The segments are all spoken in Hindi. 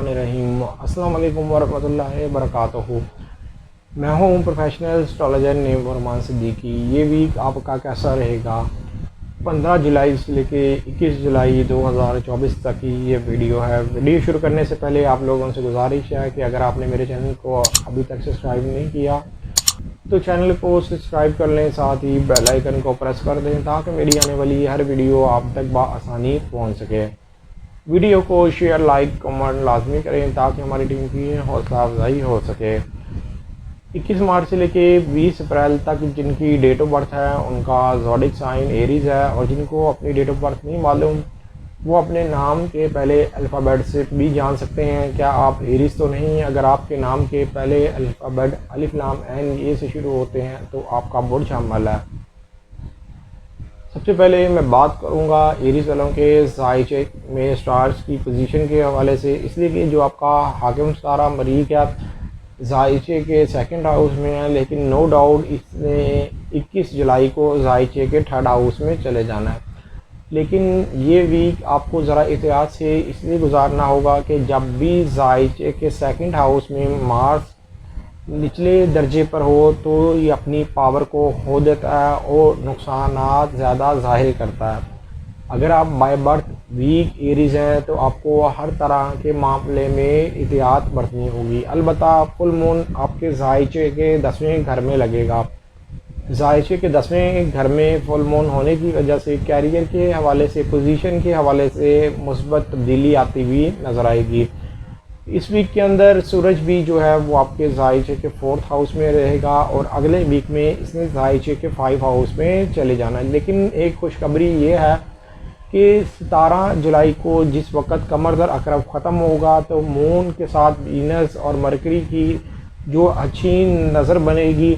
बिस्मिल्लाहिर्रहमानिर्रहीम। अस्सलाम वालेकुम वरहमतुल्लाहि वबरकातुहू। मैं हूँ professional astrologer name Rahman Siddiqui. ये वीक आपका कैसा रहेगा? 15 जुलाई से लेके 21 जुलाई 2024 तक की ये वीडियो है। वीडियो शुरू करने से पहले आप लोगों से गुजारिश है कि अगर आपने मेरे चैनल को अभी तक सब्सक्राइब नहीं किया तो चैनल को सब्सक्राइब कर लें, साथ ही बेल आइकन को प्रेस कर दें ताकि मेरी आने वाली हर वीडियो आप तक बआसानी पहुँच सके। वीडियो को शेयर, लाइक, कमेंट लाजमी करें ताकि हमारी टीम की हौसला अफजाई हो सके। 21 मार्च से लेके 20 अप्रैल तक जिनकी डेट ऑफ बर्थ है उनका ज़ोडिक साइन एरीज़ है, और जिनको अपनी डेट ऑफ बर्थ नहीं मालूम वो अपने नाम के पहले अल्फ़ाबेट से भी जान सकते हैं। क्या आप एरीज़ तो नहीं? अगर आपके नाम के पहले अल्फ़ाबेट अलिफ लाम एन ए से शुरू होते हैं तो आपका बुर्ज हमल है। सबसे पहले मैं बात करूंगा एरीज़ वालों के ज़ाइचे में स्टार्स की पोजीशन के हवाले से, इसलिए कि जो आपका हाकिम सितारा मरीख है ज़ाइचे के सेकंड हाउस में है, लेकिन नो डाउट इसने 21 जुलाई को ज़ाइचे के थर्ड हाउस में चले जाना है। लेकिन ये वीक आपको ज़रा एहतियात से इसलिए गुजारना होगा कि जब भी ज़ाइचे के सेकंड हाउस में मार्स निचले दर्जे पर हो तो ये अपनी पावर को खो देता है और नुकसानात ज़्यादा ज़ाहिर करता है। अगर आप बाय बर्थ वीक एरीज़ हैं तो आपको हर तरह के मामले में एहतियात बरतनी होगी। अलबत्ता फुल मून आपके ज़ाइचे के 10वें घर में लगेगा। ज़ाइचे के 10वें घर में फुल मून होने की वजह से कैरियर के हवाले से, पोजीशन के हवाले से मुस्बत तब्दीली आती हुई नज़र आएगी। इस वीक के अंदर सूरज भी जो है वो आपके ज़ाइचे के 4th हाउस में रहेगा और अगले वीक में इसने ज़ाइचे के 5 हाउस में चले जाना है। लेकिन एक खुशखबरी ये है कि 17 जुलाई को जिस वक़्त कमर दर अकरब ख़त्म होगा तो मून के साथ वीनस और मरकरी की जो अच्छी नज़र बनेगी,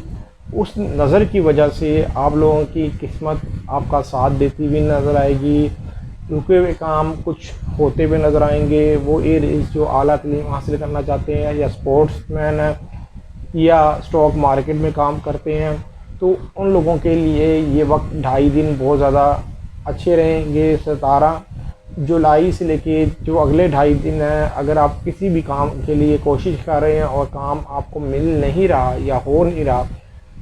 उस नज़र की वजह से आप लोगों की किस्मत आपका साथ देती हुई नज़र आएगी। रुके हुए काम कुछ होते हुए नज़र आएंगे। वो एरीज़ जो आला तालीम हासिल करना चाहते हैं या स्पोर्ट्समैन है या स्टॉक मार्केट में काम करते हैं, तो उन लोगों के लिए ये वक्त 2.5 दिन बहुत ज़्यादा अच्छे रहेंगे। 17 जुलाई से लेके जो अगले 2.5 दिन हैं, अगर आप किसी भी काम के लिए कोशिश कर रहे हैं और काम आपको मिल नहीं रहा या हो नहीं रहा,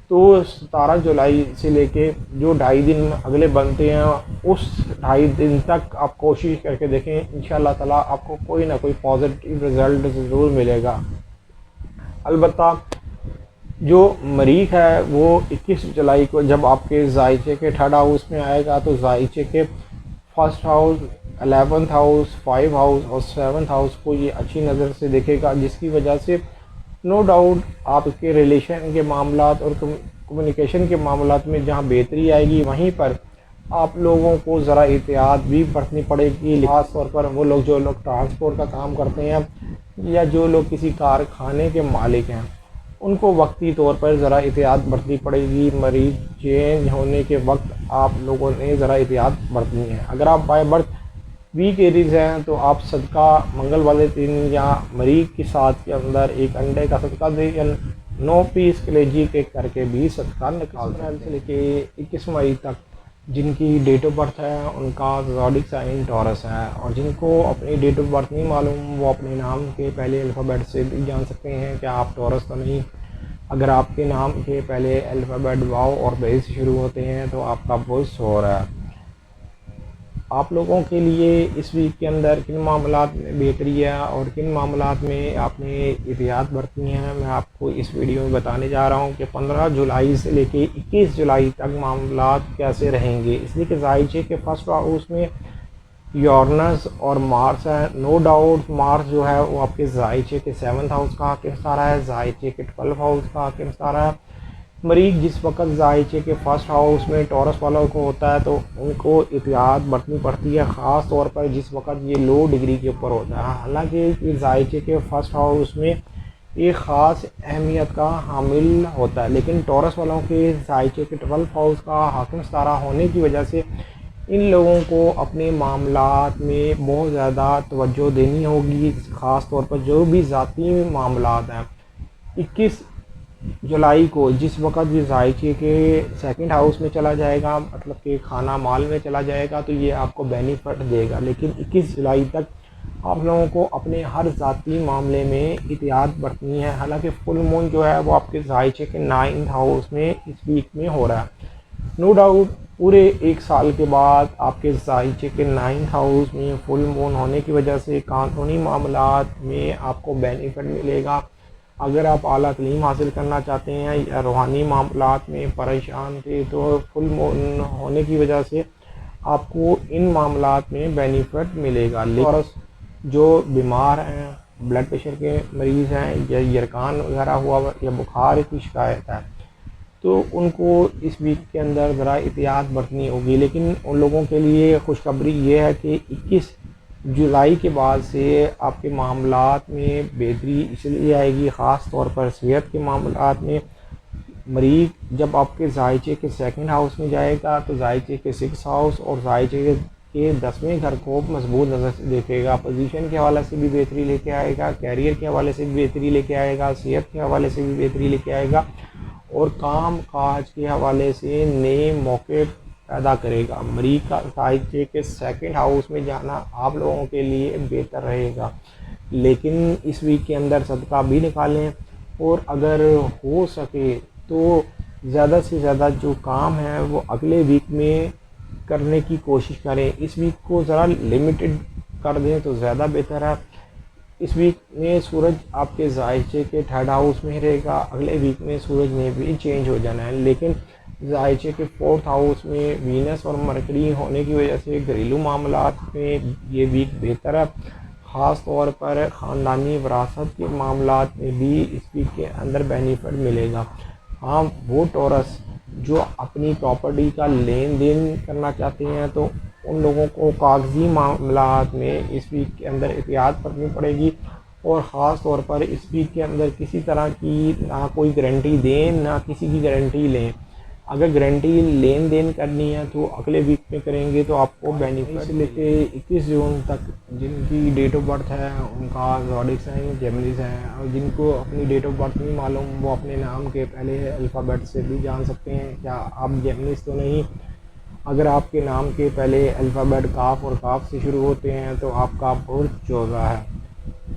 तो 17 जुलाई से लेके जो 2.5 दिन अगले बनते हैं उस 2.5 दिन तक आप कोशिश करके देखें, इंशाअल्लाह ताला आपको कोई ना कोई पॉजिटिव रिज़ल्ट ज़रूर मिलेगा। अलबत्ता जो मरीख है वो 21 जुलाई को जब आपके ज़ाइचे के थर्ड हाउस में आएगा तो ज़ाइचे के 1st house, 11th house, 5 house और 7th हाउस को ये अच्छी नज़र से देखेगा, जिसकी वजह से नो डाउट आपके रिलेशन के मामलात और कम्युनिकेशन के मामलात में जहां बेहतरी आएगी, वहीं पर आप लोगों को ज़रा एहतियात भी बरतनी पड़ेगी। ख़ास तौर पर वो लोग जो लोग ट्रांसपोर्ट का काम करते हैं या जो लोग किसी कारखाने के मालिक हैं, उनको वक्ती तौर पर ज़रा एहतियात बरतनी पड़ेगी। मरीज चेंज होने के वक्त आप लोगों ने ज़रा एहतियात बरतनी है। अगर आप बाय बर्थ वीक एरीज़ हैं तो आप सदका मंगल वाले दिन या मरीज की साथ के अंदर एक अंडे का सदका दे या 9 पीस कलेजी के करके भी सदका निकाल से लेके 21 मई तक जिनकी डेट ऑफ बर्थ है उनका ज़ोडिक साइन टॉरस है, और जिनको अपनी डेट ऑफ बर्थ नहीं मालूम वो अपने नाम के पहले अल्फ़ाबेट से भी जान सकते हैं क्या आप टॉरस तो नहीं। अगर आपके नाम के पहले अल्फ़ाबेट वाव और बे से शुरू होते हैं तो आपका बुर्ज हो रहा है। आप लोगों के लिए इस वीक के अंदर किन मामलात में बेहतरी है और किन मामलात में आपने एहतियात बरतनी है, मैं आपको इस वीडियो में बताने जा रहा हूं कि 15 जुलाई से लेके 21 जुलाई तक मामलात कैसे रहेंगे। इसलिए कि ज़ाइचे के 1st हाउस में यूरेनस और मार्स है। नो डाउट मार्स जो है वो आपके ज़ाइचे के 7th हाउस का हाकिम सितारा है, ज़ाइचे के 12th हाउस का हाकिम सितारा है। मरीज जिस वक्त ज़ाइचे के 1st हाउस में टॉरस वालों को होता है तो उनको एहतियात बरतनी पड़ती है, ख़ास तौर पर जिस वक्त ये लो डिग्री के ऊपर होता है। हालांकि ज़ाइचे के 1st हाउस में एक ख़ास अहमियत का हामिल होता है, लेकिन टॉरस वालों के ज़ाइचे के 12th हाउस का हाकिम सितारा होने की वजह से इन लोगों को अपने मामलात में बहुत ज़्यादा तवज्जो देनी होगी, ख़ास तौर पर जो भी ज़ाती मामलात हैं। 21 जुलाई को जिस वक्त भी ज़ाइचे के 2nd हाउस में चला जाएगा, मतलब कि खाना माल में चला जाएगा, तो ये आपको बेनिफिट देगा। लेकिन 21 जुलाई तक आप लोगों को अपने हर ज़ाती मामले में एहतियात बरतनी है। हालांकि फुल मून जो है वो आपके ज़ायचे के 9th हाउस में इस वीक में हो रहा है। नो डाउट पूरे एक साल के बाद आपके ज़ायचे के 9th हाउस में फुल मून होने की वजह से कानूनी मामलात में आपको बेनिफिट मिलेगा। अगर आप आला तलीम हासिल करना चाहते हैं या रूहानी मामलात में परेशान थे तो फुल मून होने की वजह से आपको इन मामलात में बेनिफिट मिलेगा। लेकिन जो बीमार हैं, ब्लड प्रेशर के मरीज़ हैं या यरकान वगैरह हुआ या बुखार की शिकायत है तो उनको इस वीक के अंदर ज़रा एहतियात बरतनी होगी। लेकिन उन लोगों के लिए खुशखबरी ये है कि 21 जुलाई के बाद से आपके मामलात में बेहतरी इसलिए आएगी, ख़ास तौर पर सेहत के मामलात में। मरीज़ जब आपके ज़ायचे के 2nd हाउस में जाएगा तो ज़ायचे के 6th हाउस और ज़ायचे के 10वें घर को मजबूत नज़र से देखेगा। पोजीशन के हवाले से भी बेहतरी लेके आएगा, कैरियर के हवाले से भी बेहतरी लेके आएगा, सेहत के हवाले से भी बेहतरी लेके आएगा और काम काज के हवाले से नए मौके पैदा करेगा। मरीज का ज़ायचे के 2nd हाउस में जाना आप लोगों के लिए बेहतर रहेगा। लेकिन इस वीक के अंदर सदका भी निकालें और अगर हो सके तो ज़्यादा से ज़्यादा जो काम है वो अगले वीक में करने की कोशिश करें। इस वीक को ज़रा लिमिटेड कर दें तो ज़्यादा बेहतर है। इस वीक में सूरज आपके ज़ायचे के 3rd हाउस में रहेगा, अगले वीक में सूरज ने भी चेंज हो जाना है। लेकिन ज़ायचे के 4th हाउस में वीनस और मरकरी होने की वजह से घरेलू मामलात में ये वीक बेहतर है। ख़ास तौर पर ख़ानदानी विरासत के मामलात में भी इस वीक के अंदर बेनिफिट मिलेगा। हाँ, वो टॉरस जो अपनी प्रॉपर्टी का लेन देन करना चाहते हैं तो उन लोगों को कागजी मामलात में इस वीक के अंदर एहतियात बरतनी पड़ेगी और ख़ास तौर पर इस वीक के अंदर किसी तरह की ना कोई गारंटी दें ना किसी की गारंटी लें। अगर गारंटी लेन देन करनी है तो अगले वीक में करेंगे तो आपको बेनिफिट लेके 21 जून तक जिनकी डेट ऑफ बर्थ है उनका ज़ोडिक साइन जेमिनीज हैं और जिनको अपनी डेट ऑफ बर्थ नहीं मालूम वो अपने नाम के पहले अल्फ़ाबेट से भी जान सकते हैं। क्या आप जेमिनीज तो नहीं? अगर आपके नाम के पहले अल्फ़ाबेट काफ और काफ से शुरू होते हैं तो आपका बर्थ जोज़ा है।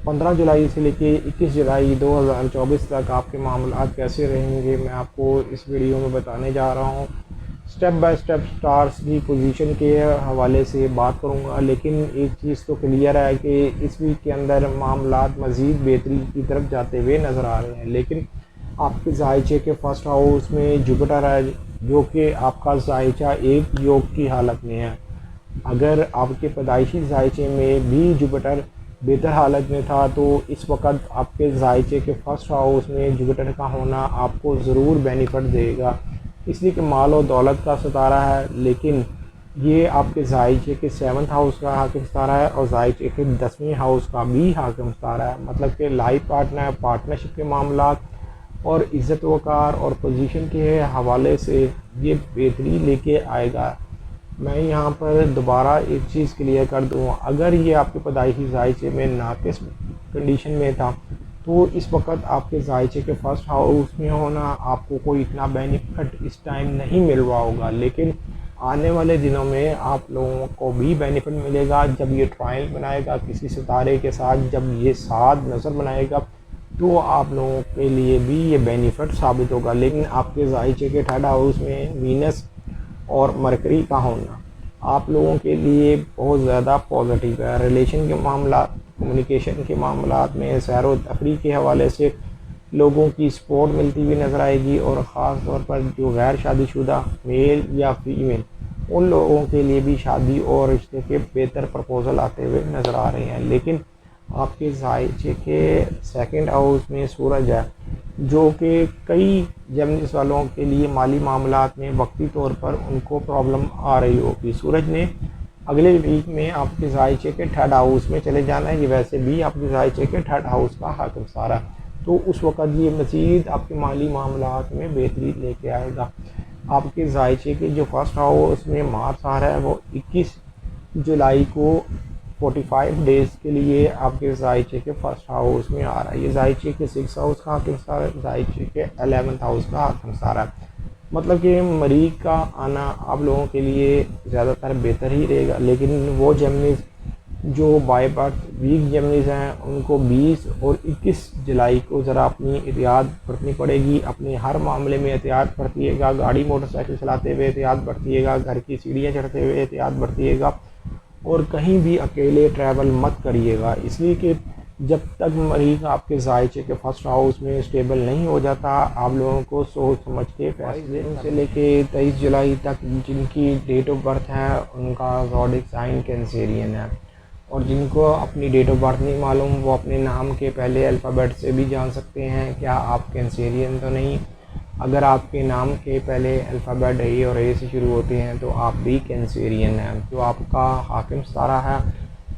15 जुलाई से लेके 21 जुलाई 2024 तक आपके मामलात कैसे रहेंगे मैं आपको इस वीडियो में बताने जा रहा हूँ। स्टेप बाय स्टेप स्टार्स की पोजीशन के हवाले से बात करूँगा। लेकिन एक चीज़ तो क्लियर है कि इस वीक के अंदर मामलात मज़ीद बेहतरी की तरफ जाते हुए नज़र आ रहे हैं। लेकिन आपके ज़ायचे के 1st हाउस में जुपिटर है जो कि आपका ज़ायचा एक योग की हालत में है। अगर आपके पैदाइशी ज़ायचे में भी जुपिटर बेहतर हालत में था तो इस वक्त आपके ज़ायचे के 1st हाउस में जुपिटर का होना आपको ज़रूर बेनिफिट देगा, इसलिए कि माल और दौलत का सितारा है। लेकिन ये आपके ज़ायचे के 7th हाउस का हाकिम सितारा है और ज़ायचे के 10वें हाउस का भी हाकिम सितारा है। मतलब कि लाइफ पार्टनर, पार्टनरशिप के मामलात और इज़्ज़त वक़ार और पोजीशन के हवाले से ये बेहतरी लेके आएगा। मैं यहाँ पर दोबारा एक चीज़ क्लियर कर दूँ, अगर ये आपके पैदाइशी ज़ायचे में नाक़िस कंडीशन में था तो इस वक्त आपके ज़ायचे के 1st हाउस में होना आपको कोई इतना बेनिफिट इस टाइम नहीं मिल रहा होगा। लेकिन आने वाले दिनों में आप लोगों को भी बेनिफिट मिलेगा जब ये ट्रायल बनाएगा किसी सितारे के साथ, जब ये साथ नज़र बनाएगा तो आप लोगों के लिए भी ये बेनिफिट साबित होगा। लेकिन आपके ज़ायचे के 3rd हाउस में वीनस और मरकरी का होना आप लोगों के लिए बहुत ज़्यादा पॉजिटिव है। रिलेशन के मामला, कम्युनिकेशन के मामलात में, सैर व तफरीह के हवाले से लोगों की सपोर्ट मिलती हुई नज़र आएगी और ख़ास तौर पर जो गैर शादीशुदा मेल या फीमेल उन लोगों के लिए भी शादी और रिश्ते के बेहतर प्रपोज़ल आते हुए नज़र आ रहे हैं। लेकिन आपके ज़ायचे के 2nd हाउस में सूरज है जो कि कई जेमिनीज वालों के लिए माली मामलात में वक्ती तौर पर उनको प्रॉब्लम आ रही होगी। सूरज ने अगले वीक में आपके ज़ायचे के 3rd हाउस में चले जाना है। ये वैसे भी आपके ज़ायचे के 3rd हाउस का हाकिम सितारा, तो उस वक़्त ये मज़ीद आपके माली मामलात में बेहतरी लेके आएगा। आपके ज़ायचे के जो 1st हाउस में मार्स आ रहा है वो 21 जुलाई को 45 डेज़ के लिए आपके ज़ायचे के 1st हाउस में आ रहा है। ये ज़ायचे के 6th हाउस का हाकिम सितारा है, ज़ायचे के 11th हाउस का हाकिम सितारा है। मतलब कि मरीज़ का आना आप लोगों के लिए ज़्यादातर बेहतर ही रहेगा। लेकिन वो जेमिनीज जो बाय बर्थ वीक जेमिनीज हैं उनको 20 और 21 जुलाई को ज़रा अपनी एहतियात बरतनी पड़ेगी। अपने हर मामले में एहतियात बरतिएगा। गाड़ी मोटरसाइकिल चलाते हुए एहतियात बरतिएगा, घर की सीढ़ियाँ चढ़ते हुए एहतियात बरतिएगा और कहीं भी अकेले ट्रैवल मत करिएगा, इसलिए कि जब तक मरीज़ आपके जायचे के फर्स्ट हाउस में स्टेबल नहीं हो जाता, आप लोगों को सोच समझ के फैसले से लेके 23 जुलाई तक जिनकी डेट ऑफ बर्थ है उनका ज़ोडिक साइन कैंसेरियन है। और जिनको अपनी डेट ऑफ बर्थ नहीं मालूम वो अपने नाम के पहले अल्फ़ाबेट से भी जान सकते हैं क्या आप कैंसेरियन तो नहीं। अगर आपके नाम के पहले अल्फ़ाबेट ए और ए से शुरू होते हैं तो आप भी कैंसेरियन हैं। जो आपका हाकिम सितारा है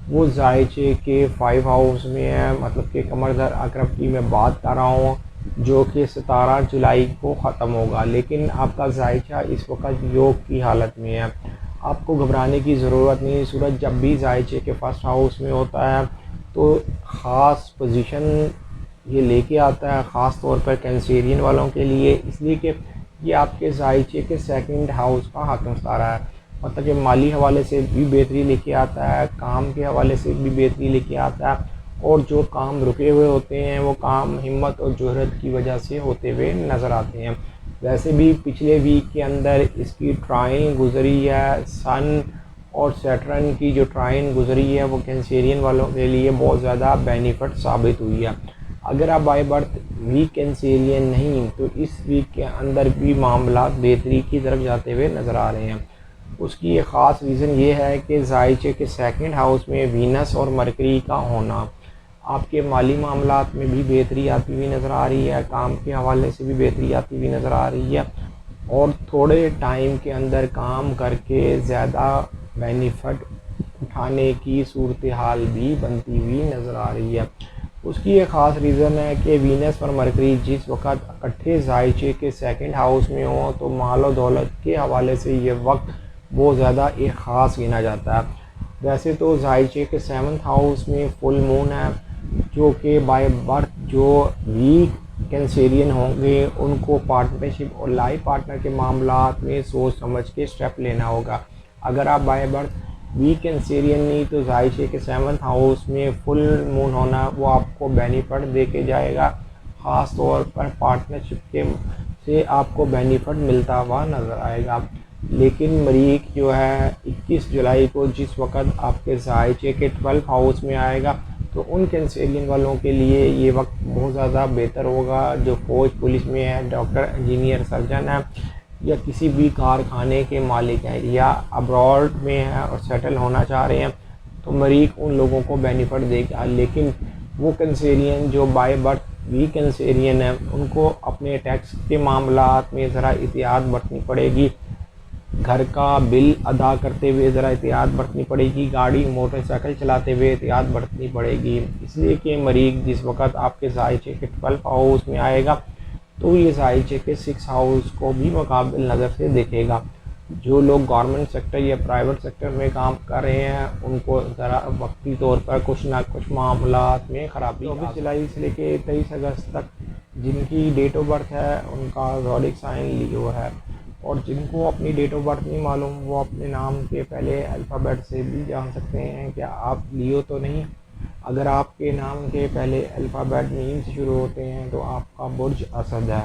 वो जायचे के 5 हाउस में है, मतलब कि कमर दर अकरब की मैं बात कर रहा हूँ, जो कि 17 जुलाई को ख़त्म होगा। लेकिन आपका जायचा इस वक्त योग की हालत में है, आपको घबराने की ज़रूरत नहीं। सूरज जब भी जायचे के फर्स्ट हाउस में होता है तो ख़ास पोजीशन ये लेके आता है, ख़ास तौर पर कैंसेरियन वालों के लिए, इसलिए कि ये आपके जायचे के सेकंड हाउस का हाकिम सितारा है। मतलब कि माली हवाले से भी बेहतरी लेके आता है, काम के हवाले से भी बेहतरी लेके आता है, और जो काम रुके हुए होते हैं वो काम हिम्मत और जुहरत की वजह से होते हुए नज़र आते हैं। वैसे भी पिछले वीक के अंदर इसकी ट्राइन गुजरी है, सन और सैटर्न की जो ट्राइन गुजरी है वो कैंसेरियन वालों के लिए बहुत ज़्यादा बेनिफिट साबित हुई है। अगर आप बाय बर्थ वीक कैंसेरियन नहीं तो इस वीक के अंदर भी मामला बेहतरी की तरफ जाते हुए नज़र आ रहे हैं। उसकी एक ख़ास रीज़न ये है कि जायचे के सेकंड हाउस में वीनस और मरकरी का होना आपके माली मामलात में भी बेहतरी आती हुई नज़र आ रही है, काम के हवाले से भी बेहतरी आती हुई नज़र आ रही है, और थोड़े टाइम के अंदर काम करके ज़्यादा बेनिफिट उठाने की सूरत हाल भी बनती हुई नज़र आ रही है। उसकी एक ख़ास रीज़न है कि वीनस और मरकरी जिस वक्त इकट्ठे जायचे के सेकंड हाउस में हो तो माल और दौलत के हवाले से ये वक्त बहुत ज़्यादा एक ख़ास गिना जाता है। वैसे तो जायचे के 7th हाउस में फुल मून है, जो कि बाय बर्थ जो वीक कैंसेरियन होंगे उनको पार्टनरशिप और लाइफ पार्टनर के मामलात में सोच समझ के स्टेप लेना होगा। अगर आप बाय बर्थ वीक कैंसेरियन नहीं तो जायचे के 7th हाउस में फुल मून होना वो आपको बेनिफिट दे के जाएगा, ख़ास तौर पर पार्टनरशिप के से आपको बेनिफिट मिलता हुआ नज़र आएगा। लेकिन मरीख जो है 21 जुलाई को जिस वक्त आपके जायचे के 12 हाउस में आएगा तो उन कैंसेरियन वालों के लिए ये वक्त बहुत ज़्यादा बेहतर होगा। जो फौज पुलिस में है, डॉक्टर इंजीनियर सर्जन है, या किसी भी कारखाने के मालिक हैं, या अब्रॉड में हैं और सेटल होना चाह रहे हैं तो मरीख उन लोगों को बेनिफिट देगा। लेकिन वो कैंसेरियन जो बाय बर्थ वीक कैंसेरियन है उनको अपने टैक्स के मामलात में ज़रा एहतियात बरतनी पड़ेगी, घर का बिल अदा करते हुए ज़रा एहतियात बरतनी पड़ेगी, गाड़ी मोटरसाइकिल चलाते हुए एहतियात बरतनी पड़ेगी। इसलिए कि मरीज़ जिस वक्त आपके जायचे के 12 हाउस में आएगा तो ये जायचे के 6 हाउस को भी मुकाबिल नज़र से देखेगा। जो लोग गवर्नमेंट सेक्टर या प्राइवेट सेक्टर में काम कर रहे हैं उनको ज़रा वक्ती तौर पर कुछ ना कुछ मामलात में ख़राबी 24 जुलाई से लेके 23 अगस्त तक जिनकी डेट ऑफ बर्थ है उनका ज़ोडिक साइन लियो है। और जिनको अपनी डेट ऑफ बर्थ नहीं मालूम वो अपने नाम के पहले अल्फ़ाबेट से भी जान सकते हैं कि आप लियो तो नहीं। अगर आपके नाम के पहले अल्फ़ाबेट मीम से शुरू होते हैं तो आपका बुर्ज असद है।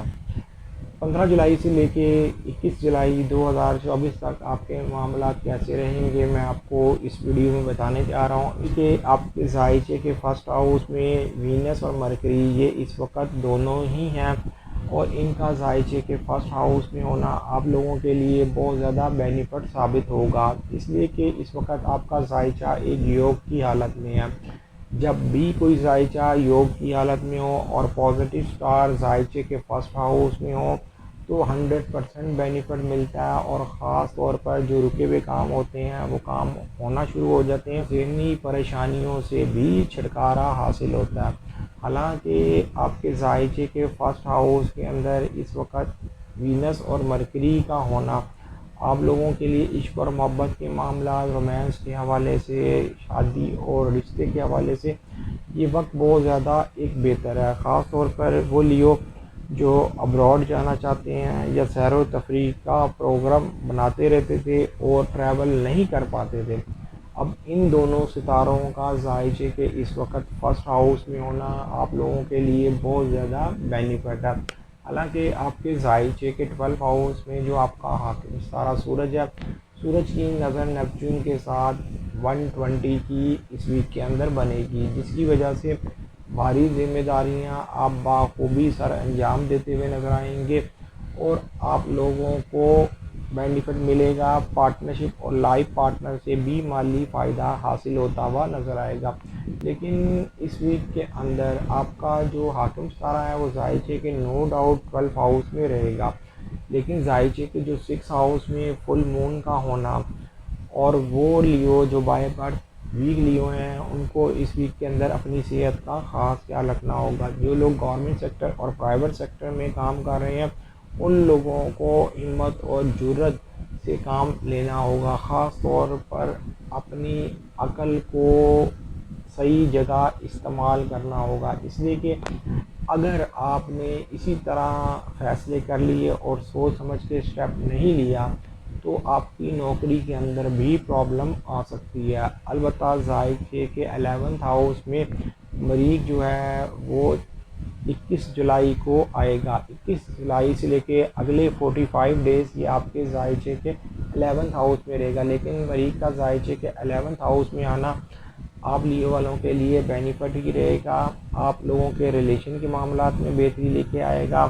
15 जुलाई से लेके 21 जुलाई 2024 तक आपके मामला कैसे रहेंगे मैं आपको इस वीडियो में बताने जा रहा हूँ कि आपके जायचे के फर्स्ट हाउस में वीनस और मरकरी ये इस वक्त दोनों ही हैं, और इनका जायचे के फर्स्ट हाउस में होना आप लोगों के लिए बहुत ज़्यादा बेनिफिट साबित होगा, इसलिए कि इस वक्त आपका जायचा एक योग की हालत में है। जब भी कोई जायचा योग की हालत में हो और पॉजिटिव स्टार जायचे के फर्स्ट हाउस में हो तो 100% बेनिफिट मिलता है, और ख़ास तौर पर जो रुके हुए काम होते हैं वो काम होना शुरू हो जाते हैं। ज़हनी परेशानियों से भी छुटकारा हासिल होता है। हालांकि आपके जायचे के फर्स्ट हाउस के अंदर इस वक्त वीनस और मरकरी का होना आप लोगों के लिए इश्क और मोहब्बत के मामला, रोमांस के हवाले से, शादी और रिश्ते के हवाले से ये वक्त बहुत ज़्यादा एक बेहतर है। ख़ास तौर पर वो लियो जो अब्रॉड जाना चाहते हैं या सैर व तफरीह का प्रोग्राम बनाते रहते थे और ट्रैवल नहीं कर पाते थे, अब इन दोनों सितारों का जायचे के इस वक्त फर्स्ट हाउस में होना आप लोगों के लिए बहुत ज़्यादा बेनिफिट है। हालांकि आपके जायचे के 12 हाउस में जो आपका हाकिम सितारा सूरज है, सूरज की नज़र नेपच्यून के साथ 120 की इस वीक के अंदर बनेगी, जिसकी वजह से भारी जिम्मेदारियां आप बाखूबी सर अंजाम देते हुए नज़र आएंगे और आप लोगों को बेनिफिट मिलेगा। पार्टनरशिप और लाइफ पार्टनर से भी माली फ़ायदा हासिल होता हुआ नज़र आएगा। लेकिन इस वीक के अंदर आपका जो हाकिम सितारा है वो जायचे के नो डाउट 12 हाउस में रहेगा, लेकिन जायचे के जो 6 हाउस में फुल मून का होना और वो लियो जो बाय बर्थ वीक लियो हैं उनको इस वीक के अंदर अपनी सेहत का ख़ास ख्याल रखना होगा। जो लोग गवर्नमेंट सेक्टर और प्राइवेट सेक्टर में काम कर रहे हैं उन लोगों को हिम्मत और जुर्रत से काम लेना होगा, ख़ास तौर पर अपनी अकल को सही जगह इस्तेमाल करना होगा। इसलिए कि अगर आपने इसी तरह फ़ैसले कर लिए और सोच समझ के स्टेप नहीं लिया तो आपकी नौकरी के अंदर भी प्रॉब्लम आ सकती है। अलबत्ता जायके के 11th हाउस में मरीख जो है वो 21 जुलाई को आएगा। 21 जुलाई से लेके अगले 45 डेज़ ये आपके जायचे के 11th हाउस में रहेगा। लेकिन मरीख का जायचे के 11th हाउस में आना आप लियो वालों के लिए बेनिफिट ही रहेगा। आप लोगों के रिलेशन के मामलात में बेहतरी लेके आएगा,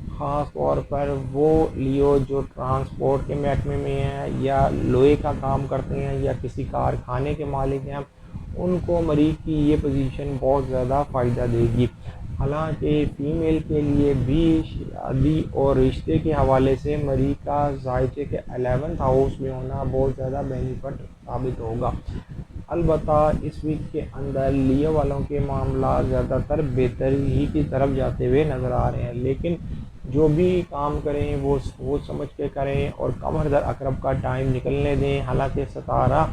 ख़ास तौर पर वो लियो जो ट्रांसपोर्ट के महकमे में हैं या लोहे का काम करते हैं या किसी कारखाने के मालिक हैं, उनको मरीख की ये पोजीशन बहुत ज़्यादा फ़ायदा देगी। हालांकि फ़ीमेल के लिए भी शादी और रिश्ते के हवाले से मरीख का जायचे के 11th हाउस में होना बहुत ज़्यादा बेनिफिट साबित होगा। अलबत्ता इस वीक के अंदर लियो वालों के मामला ज़्यादातर बेहतरी की तरफ जाते हुए नज़र आ रहे हैं, लेकिन जो भी काम करें वो सोच समझ के करें और कमर दर अकरब का टाइम निकलने दें। हालांकि 17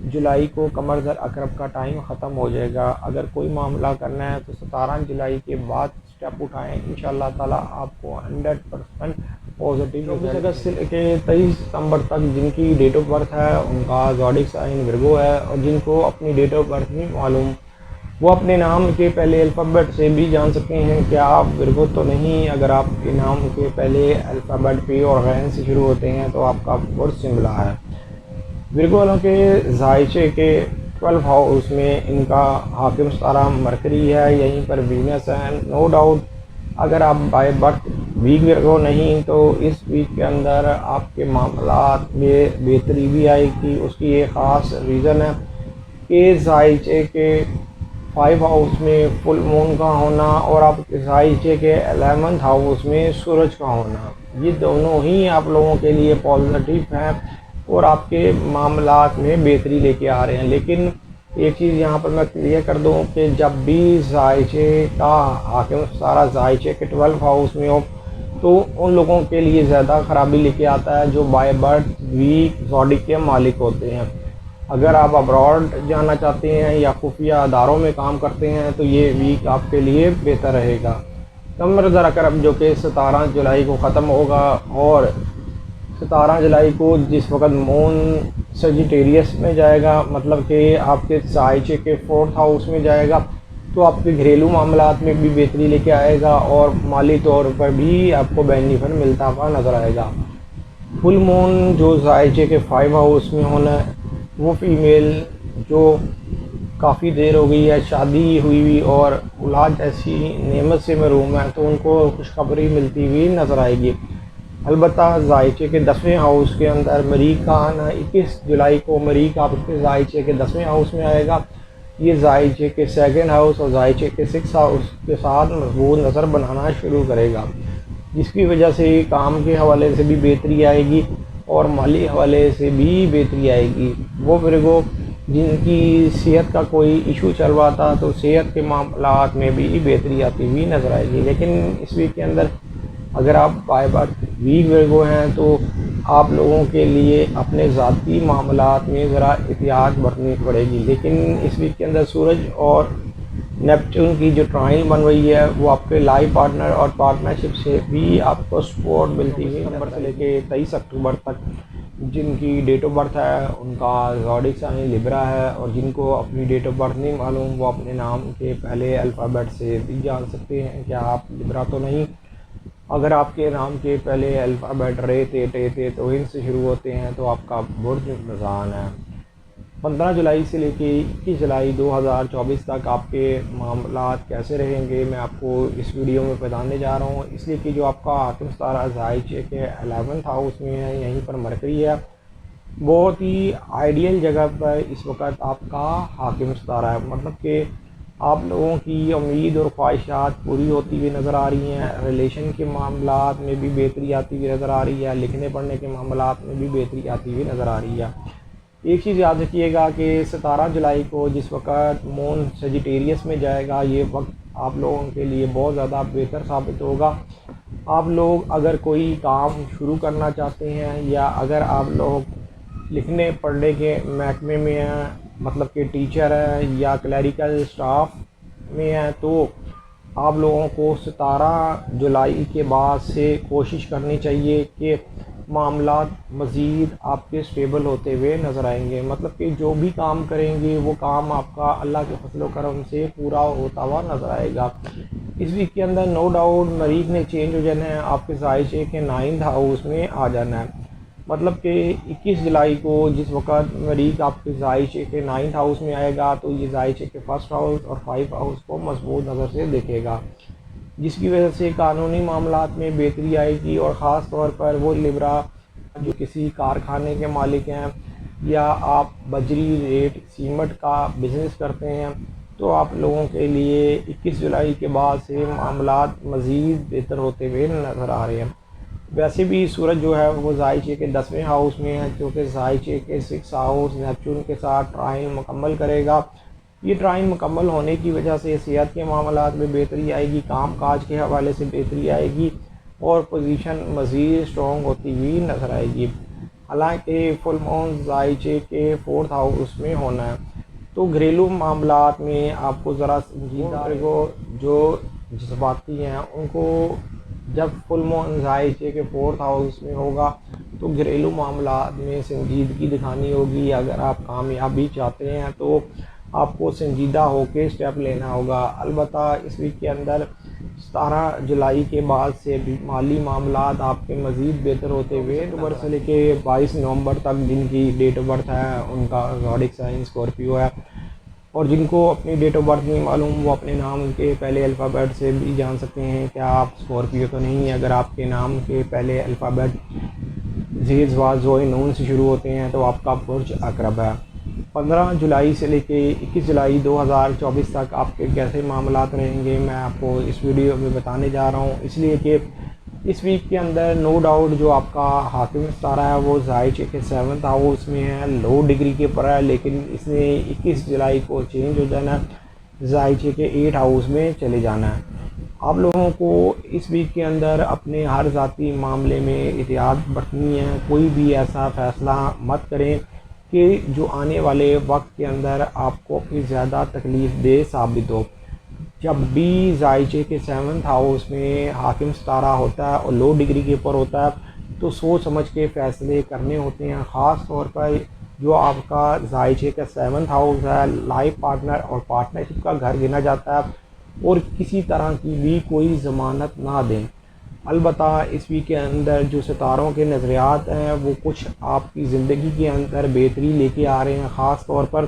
जुलाई को कमर दर अकरब का टाइम ख़त्म हो जाएगा। अगर कोई मामला करना है तो 17 जुलाई के बाद स्टेप उठाएं, इंशाअल्लाह ताला आपको 100% पॉजिटिव। 24 अगस्त से लेके 23 सितंबर तक जिनकी डेट ऑफ बर्थ है उनका ज़ोडिक साइन विर्गो है, और जिनको अपनी डेट ऑफ बर्थ नहीं मालूम वो अपने नाम के पहले अल्फ़ाबेट से भी जान सकते हैं कि आप विर्गो तो नहीं। अगर आपके नाम के पहले अल्फ़ाबेट पी और गैन से शुरू होते हैं तो आपका बुर्ज सिमला है। विर्गो वालों के जायचे के 12 हाउस में इनका हाकिम सितारा मरकरी है, यहीं पर वीनस है। नो डाउट अगर आप बाय बर्थ वीक विर्गो नहीं तो इस वीक के अंदर आपके मामलात में बेहतरी भी आएगी। उसकी एक ख़ास रीज़न है कि जायचे के 5 हाउस में फुल मून का होना और आपके जायचे के 11th हाउस में सूरज का होना, ये दोनों ही आप लोगों के लिए पॉजिटिव हैं और आपके मामलात में बेहतरी लेके आ रहे हैं। लेकिन एक चीज़ यहाँ पर मैं क्लियर कर दूँ कि जब भी जायचे का हाकिम सारा जायचे के 12 हाउस में हो तो उन लोगों के लिए ज़्यादा ख़राबी लेके आता है जो बाय बर्थ वीक ज़ोडिक के मालिक होते हैं। अगर आप अब्रॉड जाना चाहते हैं या खुफिया अदारों में काम करते हैं तो ये वीक आपके लिए बेहतर रहेगा। कमर दर अकरब जो कि 17 जुलाई को ख़त्म होगा और 17 जुलाई को जिस वक्त मून सजिटेरियस में जाएगा, मतलब कि आपके जायचे के 4th हाउस में जाएगा, तो आपके घरेलू मामलात में भी बेहतरी लेके आएगा और माली तौर पर भी आपको बेनिफिट मिलता हुआ नज़र आएगा। फुल मून जो जायचे के 5 हाउस में होना है वो फीमेल जो काफ़ी देर हो गई है शादी हुई और औलाद ऐसी नेमत से महरूम है तो उनको खुशखबरी मिलती हुई नज़र आएगी। अलबत्ता जायचे के 10वें हाउस के अंदर मरीख का आना 21 जुलाई को मरीख आपके जायचे के 10वें हाउस में आएगा। ये जायचे के 2nd हाउस और जायचे के 6th हाउस के साथ मजबूत नज़र बनाना शुरू करेगा, जिसकी वजह से काम के हवाले से भी बेहतरी आएगी और माली हवाले से भी बेहतरी आएगी। वो विर्गो जिनकी सेहत का कोई इशू चल रहा था तो सेहत के मामलात में भी बेहतरी आती हुई नज़र आएगी। लेकिन इस वीक के अंदर अगर आप बाय बर्थ वीक विर्गो हैं तो आप लोगों के लिए अपने ज़ाती मामलात में ज़रा एहतियात बरतनी पड़ेगी। लेकिन इस वीक के अंदर सूरज और नेपच्यून की जो ट्राइन बन रही है वो आपके लाइफ पार्टनर और पार्टनरशिप से भी आपको सपोर्ट मिलती है। नंबर से लेके 23 अक्टूबर तक जिनकी डेट ऑफ बर्थ है उनका ज़ोडिक साइन लिब्रा है, और जिनको अपनी डेट ऑफ बर्थ नहीं मालूम वो अपने नाम के पहले अल्फ़ाबेट से भी जान सकते हैं क्या आप लिब्रा तो नहीं। अगर आपके नाम के पहले अल्फ़ाबेट रे ते टे ते तो इनसे शुरू होते हैं तो आपका बुर्ज मिज़ान है। 15 जुलाई से लेके 21 जुलाई 2024 तक आपके मामलात कैसे रहेंगे मैं आपको इस वीडियो में बताने जा रहा हूँ, इसलिए कि जो आपका हाकिम सितारा ज़ाइचे के 11th हाउस में है, यहीं पर मरकरी है, बहुत ही आइडियल जगह पर इस वक्त आपका हाकिम सितारा है। मतलब कि आप लोगों की उम्मीद और ख्वाहिशात पूरी होती हुई नज़र आ रही हैं, रिलेशन के मामलात में भी बेहतरी आती हुई नज़र आ रही है, लिखने पढ़ने के मामलात में भी बेहतरी आती हुई नज़र आ रही है। एक चीज़ याद रखिएगा कि 17 जुलाई को जिस वक्त मून सेजिटेरियस में जाएगा, ये वक्त आप लोगों के लिए बहुत ज़्यादा बेहतर साबित होगा। आप लोग अगर कोई काम शुरू करना चाहते हैं या अगर आप लोग लिखने पढ़ने के महकमे में हैं, मतलब कि टीचर हैं या क्लरिकल स्टाफ में हैं, तो आप लोगों को 17 जुलाई के बाद से कोशिश करनी चाहिए कि मामलात मज़ीद आपके स्टेबल होते हुए नज़र आएंगे। मतलब कि जो भी काम करेंगे वो काम आपका अल्लाह के फजल करम से पूरा होता हुआ नज़र आएगा। इस वीक के अंदर नो डाउट मरीख ने चेंज हो जाना है, आपके ज़ाइचे के 9th हाउस में आ जाना है। मतलब कि 21 जुलाई को जिस वक्त मरीख आपके ज़ाइचे के 9th हाउस में आएगा तो ये ज़ाइचे के 1st हाउस और 5th हाउस को मजबूत नज़र से देखेगा, जिसकी वजह से कानूनी मामलात में बेहतरी आएगी। और ख़ास तौर पर वो लिब्रा जो किसी कारखाने के मालिक हैं या आप बजरी रेत सीमेंट का बिज़नेस करते हैं, तो आप लोगों के लिए 21 जुलाई के बाद से मामलात मज़ीद बेहतर होते हुए नज़र आ रहे हैं। वैसे भी सूरज जो है वो ज़ाइचे के 10वें हाउस में है, क्योंकि ज़ाइचे के 6th हाउस नेपच्यून के साथ ट्राइन मुकम्मल करेगा। ये ट्राइन मुकम्मल होने की वजह से सेहत के मामलात में बेहतरी आएगी, काम काज के हवाले से बेहतरी आएगी और पोजीशन मज़ीद स्ट्रॉन्ग होती हुई नज़र आएगी। हालांकि फुल मून ज़ाइचे के 4th हाउस में होना है, तो घरेलू मामलात में आपको ज़रा संजीदा जो जज्बाती हैं उनको जब फुल मून ज़ाइचे के 4th हाउस में होगा तो घरेलू मामलात में संजीदगी दिखानी होगी। अगर आप कामयाबी चाहते हैं तो आपको संजीदा होकर स्टेप लेना होगा। अलबत्ता इस वीक के अंदर 17 जुलाई के बाद से भी माली मामलात आपके मज़ीद बेहतर होते हुए अक्टूबर से लेके 22 नवंबर तक जिनकी डेट ऑफ बर्थ है उनका ज़ोडिक साइन स्कॉर्पियो है, और जिनको अपनी डेट ऑफ बर्थ नहीं मालूम वो अपने नाम के पहले अल्फ़ाबेट से भी जान सकते हैं क्या आप स्कॉर्पियो तो नहीं। अगर आपके नाम के पहले अल्फ़ाबेट ज़ेड वाज ज़ोए नून से शुरू होते हैं तो आपका बुर्ज अकरब है। 15 जुलाई से लेके 21 जुलाई 2024 तक आपके कैसे मामलात रहेंगे मैं आपको इस वीडियो में बताने जा रहा हूँ, इसलिए कि इस वीक के अंदर नो डाउट जो आपका हाकिम सितारा है वो ज़ाइचे के 7th हाउस में है, लो डिग्री के पर है, लेकिन इसने 21 जुलाई को चेंज हो जाना है, ज़ाइचे के 8th हाउस में चले जाना है। आप लोगों को इस वीक के अंदर अपने हर ज़ाती मामले में एहतियात बरतनी है। कोई भी ऐसा फ़ैसला मत करें कि जो आने वाले वक्त के अंदर आपको फिर ज़्यादा तकलीफ़ दे साबित हो। जब भी ज़ाइचे के 7th हाउस में हाकिम सितारा होता है और लो डिग्री के ऊपर होता है तो सोच समझ के फ़ैसले करने होते हैं। ख़ास तौर पर जो आपका ज़ाइचे का 7th हाउस है, लाइफ पार्टनर और पार्टनरशिप का घर गिना जाता है, और किसी तरह की भी कोई ज़मानत ना दें। अलबत्ता इस वीक के अंदर जो सितारों के नज़रियात हैं वो कुछ आपकी ज़िंदगी के अंदर बेहतरी लेके आ रहे हैं। ख़ास तौर पर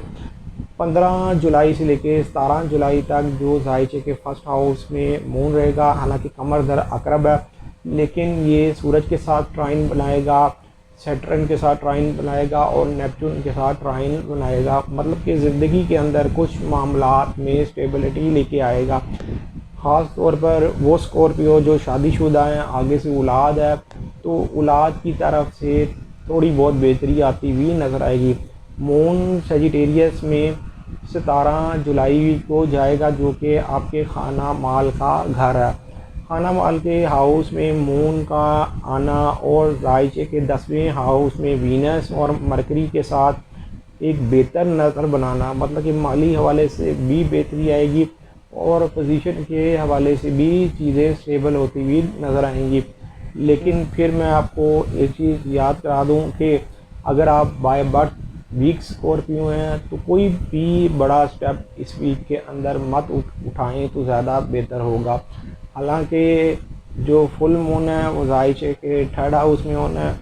15 जुलाई से लेके 17 जुलाई तक जो ज़ाइचे के 1st हाउस में मून रहेगा, हालांकि कमर दर अकरब है, लेकिन ये सूरज के साथ ट्राइन बनाएगा, सैटर्न के साथ ट्राइन बनाएगा और नेपच्यून के साथ ट्राइन बनाएगा। मतलब कि ज़िंदगी के अंदर कुछ मामलात में स्टेबिलिटी लेके आएगा। ख़ास तौर पर वो स्कॉर्पियो जो शादीशुदा हैं, आगे से औलाद है, तो औलाद की तरफ से थोड़ी बहुत बेहतरी आती हुई नज़र आएगी। मून सेजिटेरियस में 17 जुलाई को जाएगा, जो कि आपके खाना माल का घर है। खाना माल के हाउस में मून का आना और ज़ाइचे के 10वें हाउस में वीनस और मरकरी के साथ एक बेहतर नज़र बनाना, मतलब कि माली हवाले से भी बेहतरी आएगी और पोजीशन के हवाले से भी चीज़ें स्टेबल होती हुई नज़र आएंगी। लेकिन फिर मैं आपको एक चीज़ याद करा दूं कि अगर आप बाय बर्थ वीक स्कॉर्पियो हैं तो कोई भी बड़ा स्टेप इस वीक के अंदर मत उठाएं तो ज़्यादा बेहतर होगा। हालांकि जो फुल मून है वो जायचे के थर्ड हाउस में होना है।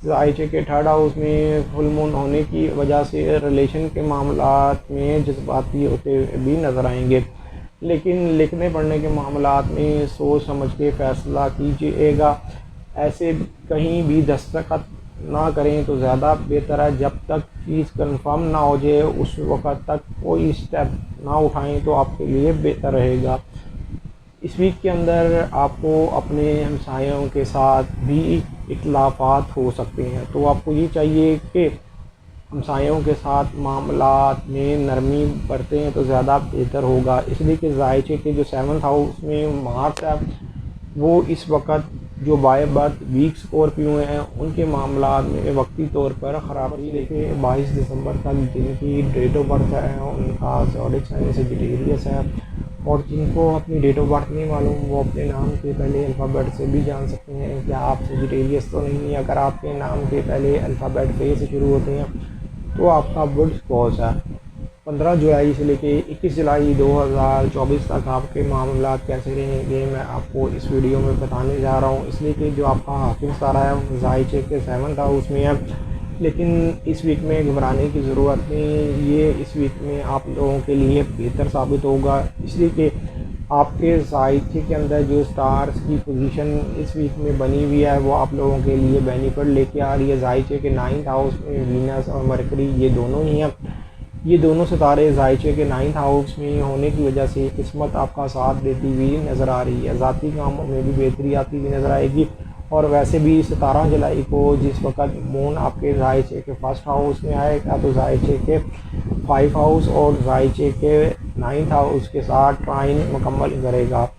जायचे के थर्ड हाउस में फुल मून होने की वजह से रिलेशन के मामलात में जज्बाती होते भी नज़र आएंगे, लेकिन लिखने पढ़ने के मामलात में सोच समझ के फ़ैसला कीजिएगा। ऐसे कहीं भी दस्तखत ना करें तो ज़्यादा बेहतर है। जब तक चीज़ कंफर्म ना हो जाए उस वक़्त तक कोई स्टेप ना उठाएं तो आपके लिए बेहतर रहेगा। इस वीक के अंदर आपको अपने हमसायों के साथ भी इख्लाफात हो सकते हैं, तो आपको ये चाहिए कि हमसायों के साथ मामलात में नरमी बरतें तो ज़्यादा बेहतर होगा। इसलिए कि जायचे के जो 7th हाउस में मार्स है वो इस वक्त जो बाय बर्थ वीक स्कॉर्पियो हैं उनके मामलात में वक्ती तौर पर ख़राबी लेके 22 दिसंबर तक जिनकी डेट ऑफ बर्थ है उनका ज़ोडिक साइन सजिटेरियस है, और जिनको अपनी डेट ऑफ बर्थ नहीं मालूम वो अपने नाम के पहले अल्फ़ाबेट से भी जान सकते हैं कि आप सजिटेरियस तो नहीं है। अगर आपके नाम के पहले अल्फ़ाबेट ए से शुरू होते हैं तो आपका बुध स्पॉस है। 15 जुलाई से लेके 21 जुलाई 2024 तक आपके मामला कैसे रहेंगे मैं आपको इस वीडियो में बताने जा रहा हूँ। इसलिए कि जो आपका हाकिम सारा है वो जायचे के 7th हाउस में है, लेकिन इस वीक में घबराने की ज़रूरत नहीं। ये इस वीक में आप लोगों के लिए बेहतर साबित होगा, इसलिए कि आपके जायचे के अंदर जो स्टार्स की पोजीशन इस वीक में बनी हुई है वो आप लोगों के लिए बेनिफिट लेके आ रही है। जायचे के 9th हाउस में वीनस और मरकरी ये दोनों ही हैं। ये दोनों सितारे जायचे के 9th हाउस में होने की वजह से किस्मत आपका साथ देती हुई नज़र आ रही है। ज़ाती कामों में भी बेहतरी आती हुई नज़र आएगी। और वैसे भी 17 जुलाई को जिस वक्त मून आपके जायचे के 1st हाउस में आएगा तो जायचे के 5 हाउस और जायचे के 9th हाउस के साथ ट्राइन मुकम्मल करेगा।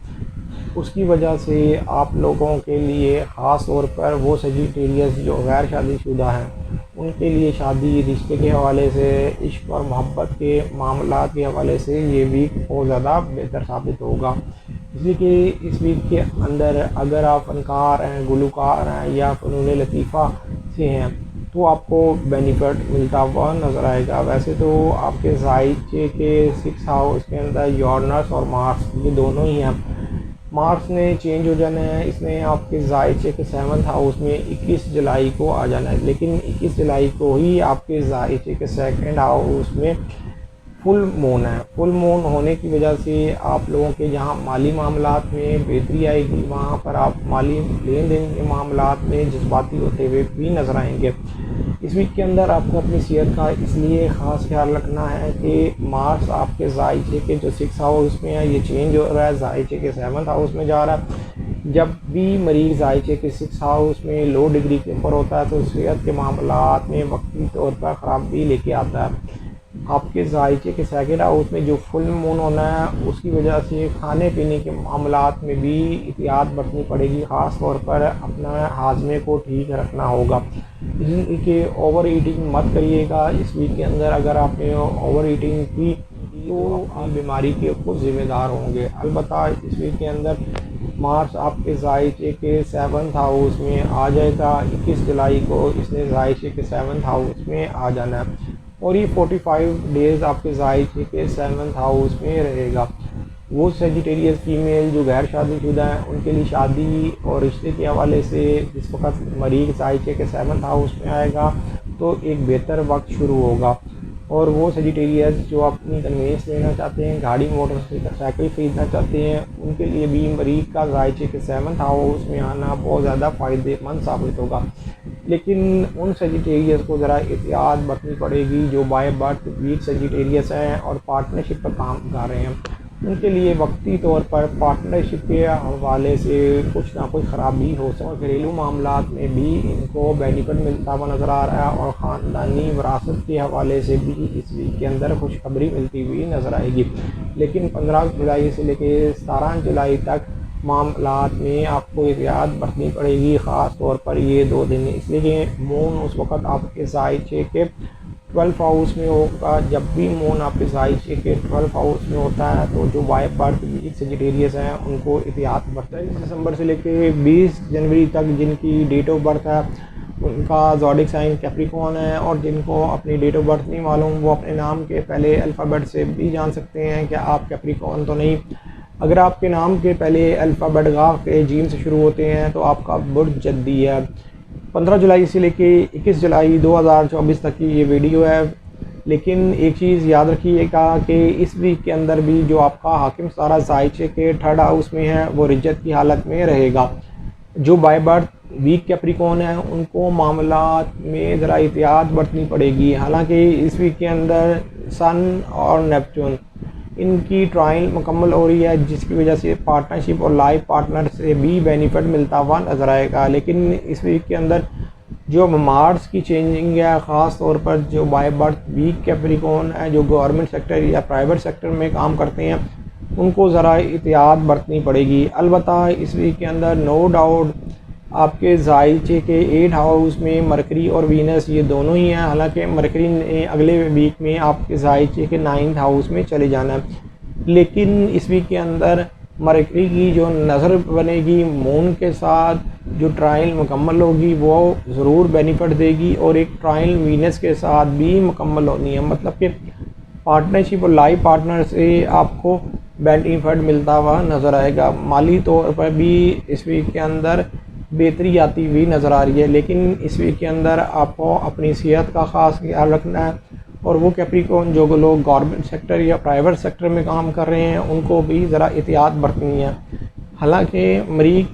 उसकी वजह से आप लोगों के लिए ख़ास तौर पर वो सजिटेरियस जो गैर शादीशुदा हैं उनके लिए शादी रिश्ते के हवाले से, इश्क और मोहब्बत के मामलात के हवाले से ये वीक बहुत ज़्यादा बेहतर साबित होगा। इसलिए कि इस वीक के अंदर अगर आप फ़नकार हैं, गुलकार हैं या फ़नून लतीफ़ा से हैं तो आपको बेनिफिट मिलता हुआ नज़र आएगा। वैसे तो आपके जायचे के 6 हाउस के अंदर यूरेनस और मार्स ये दोनों ही हैं। मार्स ने चेंज हो जाना है, इसने आपके जायचे के 7th हाउस में 21 जुलाई को आ जाना है, लेकिन 21 जुलाई को ही आपके जायचे के 2nd हाउस में फुल मून है। फुल मून होने की वजह से आप लोगों के जहां माली मामलात में बेहतरी आएगी वहां पर आप माली लेन देन के मामलात में जज्बाती होते हुए भी नज़र आएंगे। इस वीक के अंदर आपको अपनी सेहत का इसलिए ख़ास ख्याल रखना है कि मार्स आपके जायचे के जो 6 हाउस में है ये चेंज हो रहा है, जायचे के 7th हाउस में जा रहा है। जब भी मरीज़ जायचे के 6 हाउस में लो डिग्री के ऊपर होता है तो सेहत के मामलात में वक्ती तौर पर ख़राबी लेके आता है। आपके जायचे के 2nd हाउस में जो फुल मून होना है उसकी वजह से खाने पीने के मामलात में भी एहतियात बरतनी पड़ेगी। ख़ास तौर पर अपना हाजमे को ठीक रखना होगा, इसलिए ओवर ईटिंग मत करिएगा। इस वीक के अंदर अगर आपने ओवर ईटिंग की तो आप बीमारी के खुद ज़िम्मेदार होंगे। अलबत्ता इस वीक के अंदर मार्स आपके जायचे के 7th हाउस में आ जाएगा। 21 जुलाई को इसने जायचे के 7th हाउस में आ जाना है और ये 45 डेज़ आपके जायचे के 7th हाउस में रहेगा। वो सेजिटेरियस फीमेल जो गैर शादीशुदा हैं उनके लिए शादी और रिश्ते के हवाले से जिस वक्त मरीज़ जायचे के 7th हाउस में आएगा तो एक बेहतर वक्त शुरू होगा। और वो सेजिटेरियस जो अपनी कन्वेंस लेना चाहते हैं, गाड़ी मोटरसाइकिल ख़रीदना चाहते हैं, उनके लिए भी मरीज़ का जायचे के 7th हाउस में आना बहुत ज़्यादा फ़ायदेमंद साबित होगा। लेकिन उन सेजिटेरियस को ज़रा एहतियात बरतनी पड़ेगी जो बाय बर्थ वीक सेजिटेरियस हैं और पार्टनरशिप पर काम कर रहे हैं। उनके लिए वक्ती तौर पर पार्टनरशिप के हवाले से कुछ ना कुछ ख़राबी हो सकती है। घरेलू मामलात में भी इनको बेनिफिट मिलता हुआ नज़र आ रहा है और ख़ानदानी विरासत के हवाले से भी इस वीक के अंदर खुशखबरी मिलती हुई नज़र आएगी। लेकिन 15 जुलाई से लेकर 17 जुलाई तक मामलात में आपको एहतियात बरतनी पड़ेगी, ख़ास तौर पर ये 2 दिन, इसलिए कि मून उस वक़्त आपके जायचे के 12 हाउस में होगा। जब भी मून आपके जायचे के 12 हाउस में होता है तो जो बाय बर्थ वीक सेजिटेरियस हैं उनको एहतियात बरतें। दिसंबर से लेकर 20 जनवरी तक जिनकी डेट ऑफ बर्थ है उनका ज़ोडिक साइन कैप्रिकॉर्न है और जिनको अपनी डेट ऑफ बर्थ नहीं मालूम वो अपने नाम के पहले अल्फ़ाबेट से भी जान सकते हैं कि आप कैप्रिकॉर्न तो नहीं। अगर आपके नाम के पहले अल्फ़ाबेट गाफ के जीम से शुरू होते हैं तो आपका बुर्ज जद्दी है। 15 जुलाई से लेके 21 जुलाई 2024 तक की ये वीडियो है। लेकिन एक चीज़ याद रखिएगा कि इस वीक के अंदर भी जो आपका हाकिम सारा ज़ायचे के थर्ड हाउस में है वो रिज्जत की हालत में रहेगा। जो बाय बर्थ वीक कैप्रिकॉर्न है उनको मामलात में ज़रा एहतियात बरतनी पड़ेगी। हालांकि इस वीक के अंदर सन और नेपच्यून इनकी ट्रायल मुकम्मल हो रही है, जिसकी वजह से पार्टनरशिप और लाइफ पार्टनर से भी बेनिफिट मिलता हुआ नज़र आएगा। लेकिन इस वीक के अंदर जो मार्स की चेंजिंग है, ख़ास तौर पर जो बाय बर्थ वीक कैप्रिकॉर्न है जो गवर्नमेंट सेक्टर या प्राइवेट सेक्टर में काम करते हैं उनको ज़रा एहतियात बरतनी पड़ेगी। अलबत्ता इस वीक के अंदर नो डाउट आपके ज़ायचे के 8 हाउस में मरकरी और वीनस ये दोनों ही हैं। हालांकि मरकरी ने अगले वीक में आपके ज़ायचे के 9th हाउस में चले जाना है, लेकिन इस वीक के अंदर मरकरी की जो नज़र बनेगी मून के साथ, जो ट्रायल मुकम्मल होगी वो ज़रूर बेनिफिट देगी और एक ट्रायल वीनस के साथ भी मुकम्मल होनी है। मतलब कि पार्टनरशिप और लाइफ पार्टनर से आपको बेनिफिट मिलता हुआ नज़र आएगा। माली तौर पर भी इस वीक के अंदर बेहतरी आती हुई नज़र आ रही है। लेकिन इस वीक के अंदर आपको अपनी सेहत का ख़ास ख्याल रखना है और वो कैप्रिकॉर्न जो लोग गवर्नमेंट सेक्टर या प्राइवेट सेक्टर में काम कर रहे हैं उनको भी ज़रा एहतियात बरतनी है। हालांकि मरीख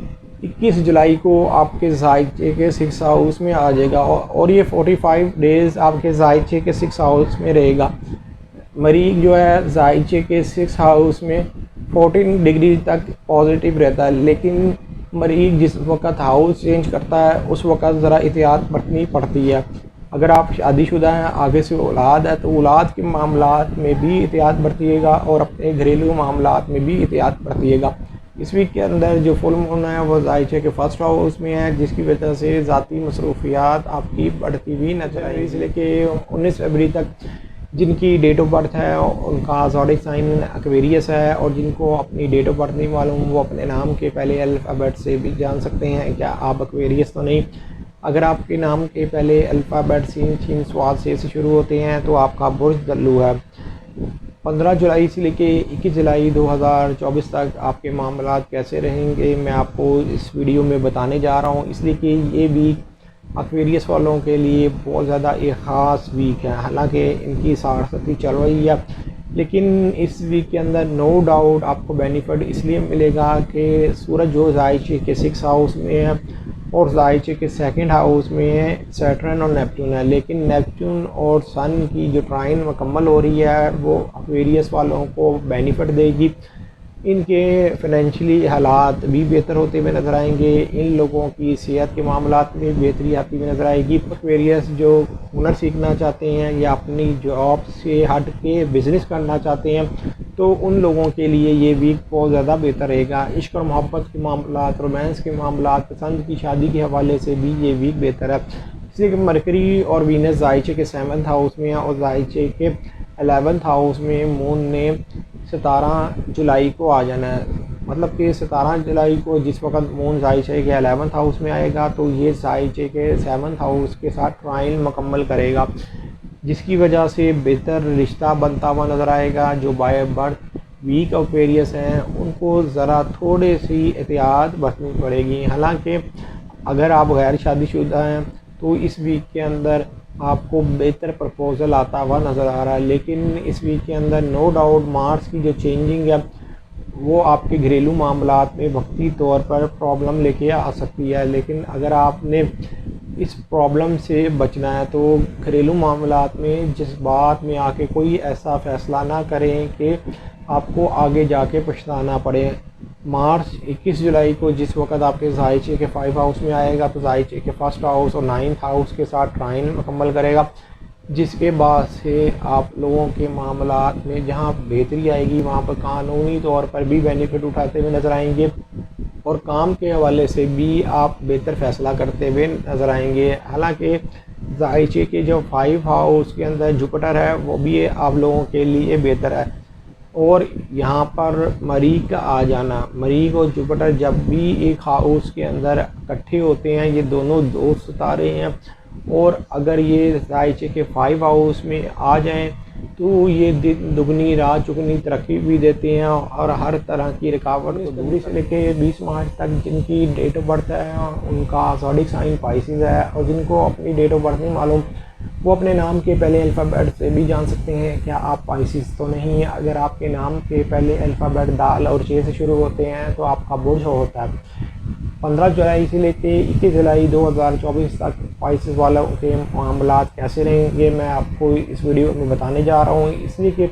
21 जुलाई को आपके ज़ायचे के 6 हाउस में आ जाएगा और ये 45 डेज़ आपके ज़ायचे के 6 हाउस में रहेगा। मरीख जो है ज़ायचे के 6 हाउस में 14 डिग्री तक पॉजिटिव रहता है, लेकिन मरीख जिस वक्त हाउस चेंज करता है उस वक्त ज़रा एहतियात बरतनी पड़ती है। अगर आप शादीशुदा हैं, आगे से औलाद है, तो औलाद के मामलात में भी एहतियात बरतिएगा और अपने घरेलू मामलात में भी एहतियात बरतिएगा। इस वीक के अंदर जो फुल मून है वो ज़ायचे के फर्स्ट हाउस में है, जिसकी वजह से ज़ाती मसरूफियात आपकी बढ़ती हुई नजर आएगी। इसलिए कि 19 फरवरी तक जिनकी डेट ऑफ बर्थ है उनका ज़ोडिक साइन एक्वेरियस है और जिनको अपनी डेट ऑफ बर्थ नहीं मालूम वो अपने नाम के पहले अल्फ़ाबेट से भी जान सकते हैं क्या आप एक्वेरियस तो नहीं। अगर आपके नाम के पहले अल्फ़ाबेट सीन छीन स्वाद से शुरू होते हैं तो आपका बुर्ज दल्लू है। 15 जुलाई से लेके 21 जुलाई 2024 तक आपके मामलात कैसे रहेंगे मैं आपको इस वीडियो में बताने जा रहा हूँ, इसलिए कि ये वीक एक्वेरियस वालों के लिए बहुत ज़्यादा एक ख़ास वीक है। हालांकि इनकी 60 चल रही है, लेकिन इस वीक के अंदर नो डाउट आपको बेनिफिट इसलिए मिलेगा कि सूरज जो ज़ायचे के 6 हाउस में है और ज़ायचे के 2nd हाउस में सैटर्न और नेपच्यून है। लेकिन नेपच्यून और सन की जो ट्राइन मुकम्मल हो रही है वो एक्वेरियस वालों को बेनिफिट देगी। इनके फाइनेंशियली हालात भी बेहतर होते हुए नज़र आएंगे। इन लोगों की सेहत के मामलात में बेहतरी आती हुई नज़र आएगी। एक्वेरियस जो हुनर सीखना चाहते हैं या अपनी जॉब से हट के बिज़नेस करना चाहते हैं तो उन लोगों के लिए ये वीक बहुत ज़्यादा बेहतर रहेगा। इश्क और मोहब्बत के मामलात, रोमांस के मामलात, पसंद की शादी के हवाले से भी ये वीक बेहतर है। इसलिए कि मरकरी और वीनस ज़ायचे के 7th हाउस में है और ज़ायचे के 11th हाउस में मून ने 17 जुलाई को आ जाना है। मतलब कि 17 जुलाई को जिस वक्त मून ज़ायचे के 11th हाउस में आएगा तो ये ज़ायचे के 7th हाउस के साथ ट्रायल मुकम्मल करेगा, जिसकी वजह से बेहतर रिश्ता बनता हुआ नज़र आएगा। जो बाय बर्थ वीक एक्वेरियस हैं उनको ज़रा थोड़ी सी एहतियात बरतनी पड़ेगी। हालांकि अगर आप गैर शादीशुदा हैं तो इस वीक के अंदर आपको बेहतर प्रपोज़ल आता हुआ नज़र आ रहा है, लेकिन इस वीक के अंदर नो डाउट मार्स की जो चेंजिंग है वो आपके घरेलू मामलात में वक्ती तौर पर प्रॉब्लम लेके आ सकती है। लेकिन अगर आपने इस प्रॉब्लम से बचना है तो घरेलू मामलात में जज्बात में आके कोई ऐसा फ़ैसला ना करें कि आपको आगे जाके पछताना पड़े। मार्च 21 जुलाई को जिस वक्त आपके ज़ायचे के 5 हाउस में आएगा तो ज़ायचे के 1st हाउस और 9th हाउस के साथ ट्राइन मुकम्मल करेगा, जिसके बाद से आप लोगों के मामलात में जहां बेहतरी आएगी वहां पर कानूनी तौर पर भी बेनिफिट उठाते हुए नज़र आएंगे और काम के हवाले से भी आप बेहतर फ़ैसला करते हुए नज़र आएंगे। हालांकि ज़ायचे के जो 5 हाउस के अंदर जुपिटर है वो भी आप लोगों के लिए बेहतर है। और यहाँ पर मरीख का आ जाना, मरीख और जुपिटर जब भी एक हाउस के अंदर इकट्ठे होते हैं, ये दोनों दोस्त सितारे हैं, और अगर ये जायचे के 5 हाउस में आ जाएं तो ये दुगनी रात चुगनी तरक्की भी देते हैं और हर तरह की रुकावट को दूर से लेके 20 मार्च तक जिनकी डेट ऑफ बर्थ है उनका ज़ोडिएक साइन पाइसेस है, और जिनको अपनी डेट ऑफ बर्थ नहीं मालूम वो अपने नाम के पहले अल्फ़ाबेट से भी जान सकते हैं क्या आप पाइसेस तो नहीं है। अगर आपके नाम के पहले अल्फ़ाबेट दाल और चे से शुरू होते हैं तो आपका बुर्ज होता है। 15 जुलाई से लेके 21 जुलाई 2024 तक पाइसेस वालों के मामलात कैसे रहेंगे मैं आपको इस वीडियो में बताने जा रहा हूँ, इसलिए कि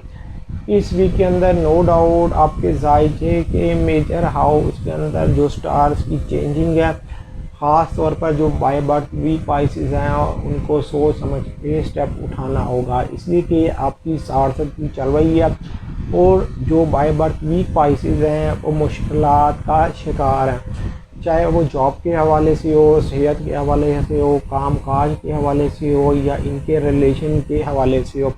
इस वीक के अंदर नो डाउट आपके जायचे के मेजर हाउस के अंदर जो स्टार्स की चेंजिंग है, ख़ास तौर पर जो बाय बर्थ वीक पाइसेस हैं उनको सोच समझ के स्टेप उठाना होगा, इसलिए कि आपकी 60 चल रही है और जो बाय बर्थ वीक पाइसेस हैं वो मुश्किलात का शिकार हैं, चाहे वो जॉब के हवाले से हो, सेहत के हवाले से हो, काम काज के हवाले से हो या इनके रिलेशन के हवाले से हो।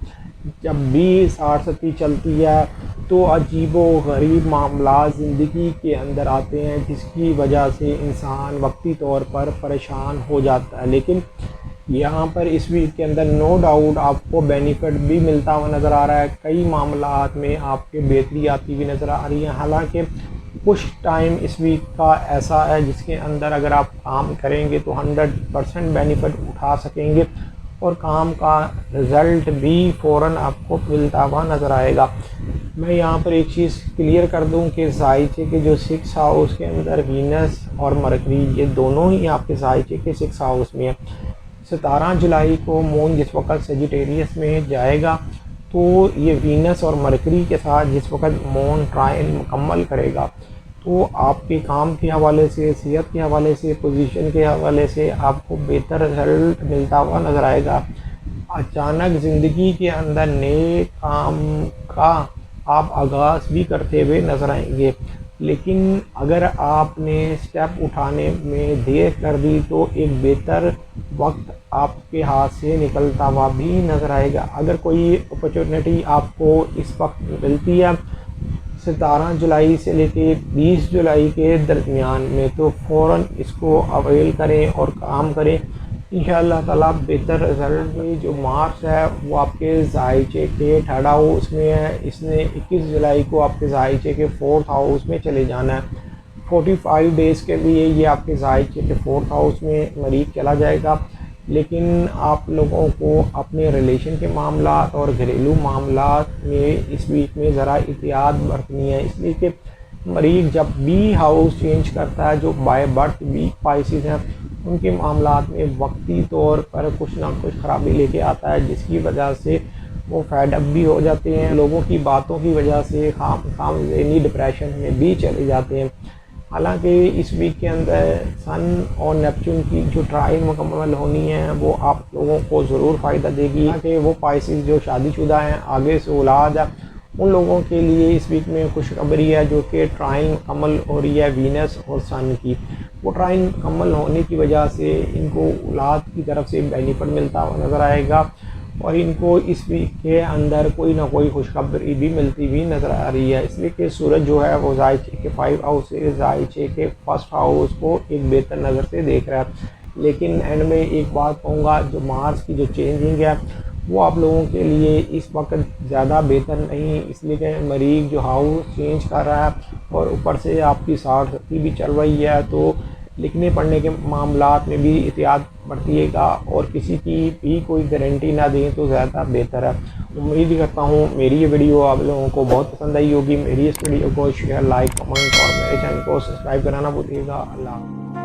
जब भी 60 चलती है तो अजीबो गरीब मामला ज़िंदगी के अंदर आते हैं जिसकी वजह से इंसान वक्ती तौर पर परेशान हो जाता है, लेकिन यहाँ पर इस वीक के अंदर नो डाउट आपको बेनिफिट भी मिलता हुआ नज़र आ रहा है। कई मामलात में आपके बेहतरी आती हुई नज़र आ रही है। हालांकि कुछ टाइम इस वीक का ऐसा है जिसके अंदर अगर आप काम करेंगे तो 100% बेनिफिट उठा सकेंगे और काम का रिज़ल्ट भी फ़ौरन आपको मिलता हुआ नज़र आएगा। मैं यहाँ पर एक चीज़ क्लियर कर दूँ कि जायचे के जो 6 हाउस के अंदर वीनस और मरकरी ये दोनों ही आपके जायचे के 6 हाउस में है। 17 जुलाई को मून जिस वक्त सेजिटेरियस में जाएगा तो ये वीनस और मरकरी के साथ जिस वक्त मून ट्राइन मुकम्मल करेगा तो आपके काम के हवाले से, सेहत के हवाले से, पोजीशन के हवाले से आपको बेहतर रिजल्ट मिलता हुआ नज़र आएगा। अचानक ज़िंदगी के अंदर नए काम का आप आगाज़ भी करते हुए नज़र आएंगे, लेकिन अगर आपने स्टेप उठाने में देर कर दी तो एक बेहतर वक्त आपके हाथ से निकलता हुआ भी नज़र आएगा। अगर कोई अपॉर्चुनिटी आपको इस वक्त मिलती है 17 जुलाई से लेके 20 जुलाई के दरमियान में तो फ़ौरन इसको अवेल करें और काम करें, इंशाअल्लाह ताला बेहतर रिजल्ट में। जो मार्च है वो आपके जायचे के 3rd हाउस में है, इसने 21 जुलाई को आपके जायचे के 4th हाउस में चले जाना है। 45 डेज़ के लिए ये आपके जायचे के 4th हाउस में मरीज चला जाएगा, लेकिन आप लोगों को अपने रिलेशन के मामला और घरेलू मामला में इस वीक में ज़रा एहतियात बरतनी है, इसलिए कि मरीज जब भी हाउस चेंज करता है जो बाय बर्थ वीक पाइसेस हैं उनके मामलात में वक्ती तौर पर कुछ ना कुछ ख़राबी लेके आता है, जिसकी वजह से वो फैड अप भी हो जाते हैं, लोगों की बातों की वजह से खामखियाली डिप्रेशन में भी चले जाते हैं। हालांकि इस वीक के अंदर सन और नेपच्यून की जो ट्रायल मुकम्मल होनी है वो आप लोगों को ज़रूर फ़ायदा देगी, कि वो पाइसेस जो शादीशुदा हैं, आगे से औलाद है, उन लोगों के लिए इस वीक में खुशखबरी है जो कि ट्रायल मुकम्मल हो रही है वीनस और सन की। वो ट्रायल मुकम्मल होने की वजह से इनको औलाद की तरफ से बेनिफिट मिलता हुआ नज़र आएगा और इनको इस वीक के अंदर कोई ना कोई खुशखबरी भी मिलती हुई नज़र आ रही है, इसलिए कि सूरज जो है वो जायचे के 5 हाउस से जायचे के 1st हाउस को एक बेहतर नज़र से देख रहा है। लेकिन एंड में एक बात कहूँगा, जो मार्स की जो चेंजिंग है वो आप लोगों के लिए इस वक्त ज़्यादा बेहतर नहीं, इसलिए कि मरीज जो हाउस चेंज कर रहा है और ऊपर से आपकी 60 भी चल रही है, तो लिखने पढ़ने के मामलात में भी एहतियात बरतिएगा और किसी की भी कोई गारंटी ना दें तो ज़्यादा बेहतर है। उम्मीद करता हूँ मेरी ये वीडियो आप लोगों को बहुत पसंद आई होगी। मेरी इस वीडियो को शेयर, लाइक, कमेंट और मेरे चैनल को सब्सक्राइब कराना भूलिएगा। अल्लाह।